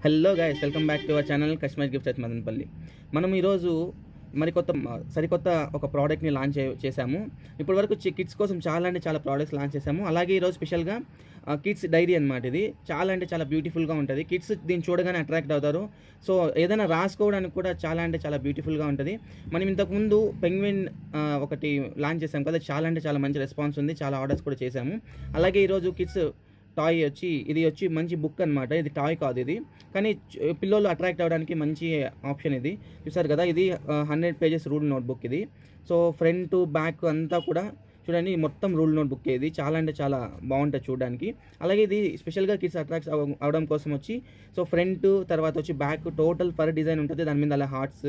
Hello guys, welcome back to our channel customer gifts at Madanapalle. మనం ఈరోజు సరికొత్త ఒక ప్రోడక్ట్ని లాంచ్ చేశాము. ఇప్పటి వరకు కిడ్స్ కోసం చాలా ప్రోడక్ట్స్ లాంచ్ చేశాము. అలాగే ఈరోజు స్పెషల్గా కిడ్స్ డైరీ అనమాట. ఇది చాలా బ్యూటిఫుల్గా ఉంటుంది. కిడ్స్ దీన్ని చూడగానే అట్రాక్ట్ అవుతారు. సో ఏదైనా రాసుకోవడానికి కూడా చాలా బ్యూటిఫుల్గా ఉంటుంది. మనం ఇంతకుముందు పెంగ్విన్ ఒకటి లాంచ్ చేసాం కదా, చాలా మంచి రెస్పాన్స్ ఉంది. చాలా ఆర్డర్స్ కూడా చేశాము. అలాగే ఈరోజు కిడ్స్ టాయ్ ఇది వచ్చి మంచి బుక్ అనమాట. ఇది టాయ్ కాదు, ఇది కానీ పిల్లలు అట్రాక్ట్ అవ్వడానికి మంచి ఆప్షన్. ఇది చూసారు కదా, ఇది 100 పేజెస్ రూల్ నోట్బుక్. ఇది సో ఫ్రంట్ బ్యాక్ అంతా కూడా చూడండి, మొత్తం రూల్ నోట్బుక్. ఇది చాలా బాగుంటుంది చూడడానికి. అలాగే ఇది స్పెషల్గా కిడ్స్ అట్రాక్ట్ అవ్వడం కోసం వచ్చి సో ఫ్రంట్ తర్వాత వచ్చి బ్యాక్ టోటల్ ఫర్ డిజైన్ ఉంటుంది. దాని మీద అలా హార్ట్స్,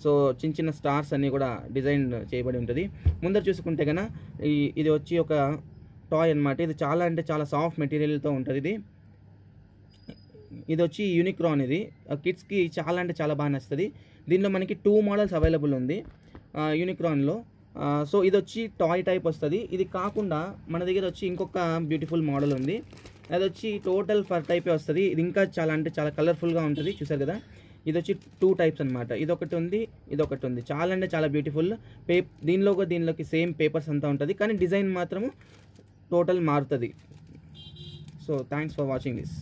సో చిన్న స్టార్స్ అన్నీ కూడా డిజైన్ చేయబడి ఉంటుంది. ముందర చూసుకుంటే కన్నా ఇది వచ్చి ఒక టాయ్ అనమాట. ఇది చాలా సాఫ్ట్ మెటీరియల్తో ఉంటుంది. ఇది వచ్చి యూనిక్రాన్. ఇది కిడ్స్కి చాలా బాగా నచ్చుతుంది. దీనిలో మనకి 2 మోడల్స్ అవైలబుల్ ఉంది యూనిక్రాన్లో. సో ఇది వచ్చి టాయ్ టైప్ వస్తుంది. ఇది కాకుండా మన దగ్గర వచ్చి ఇంకొక బ్యూటిఫుల్ మోడల్ ఉంది. అది వచ్చి టోటల్ ఫర్ టైపే వస్తుంది. ఇది ఇంకా చాలా కలర్ఫుల్గా ఉంటుంది. చూసారు కదా, ఇది వచ్చి 2 టైప్స్ అనమాట. ఇదొకటి ఉంది, ఇదొకటి ఉంది. చాలా బ్యూటిఫుల్. దీనిలోకి సేమ్ పేపర్స్ అంతా ఉంటుంది, కానీ డిజైన్ మాత్రము టోటల్ మారుతుంది. So thanks for watching this.